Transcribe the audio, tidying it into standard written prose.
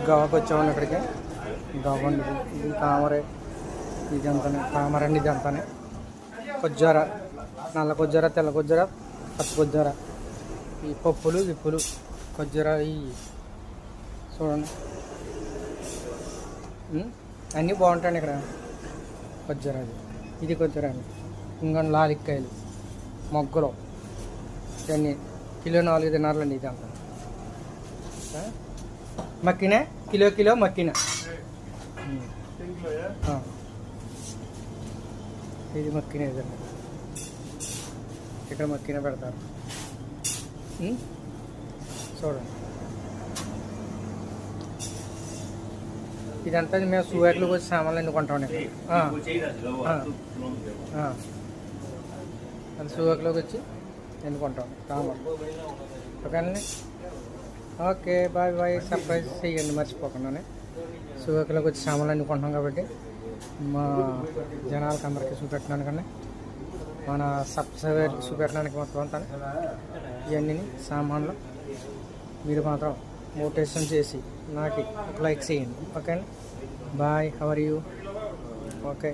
గోవాకి వచ్చామండి ఇక్కడికి. గోవా అండి ఇది తామరే, ఇది అంతానే తామరండి, ఇది అంతానే కొజ్జార, నల్ల కొజ్జార, తెల్ల కొజ్జార, పచ్చ కొజ్జార, ఈ పప్పులు విప్పులు కొజ్జార ఈ చూడండి అన్నీ బాగుంటాయండి ఇక్కడ. కొజ్జార ఇది కొజ్జార అండి. ఇంకా లాలిక్కాయలు మొగ్గలు ఇవన్నీ కిలో 4.5 అండి. ఇది అంతా మక్కిన కిలో మక్కిన. ఇది మక్కిన, ఇదండి ఇక్కడ మక్కిన పెడతారు. చూడండి ఇదంతా మేము సూవేట్లోకి వచ్చి సామాన్లు ఎన్నుకుంటామండి. అది సూవేట్లోకి వచ్చి ఎన్నుకుంటాం తామర. ఓకేనండి. Okay bye bye. సర్ప్రైజ్ చేయండి మర్చిపోకుండానే. సూవేట్లోకి వచ్చి సామాన్లు ఎన్నుకుంటాం కాబట్టి మా జనాలకు అందరికీ చూపెట్టడానికన్నా మన సబ్స్క్రైబర్కి చూపెట్టడానికి మొత్తం అంతా ఇవన్నీ సామాన్లు మీరు మాత్రం మోటివేషన్ చేసి నాకు ఒక లైక్ చేయండి. ఓకే అండి. Bye. How are you? Okay.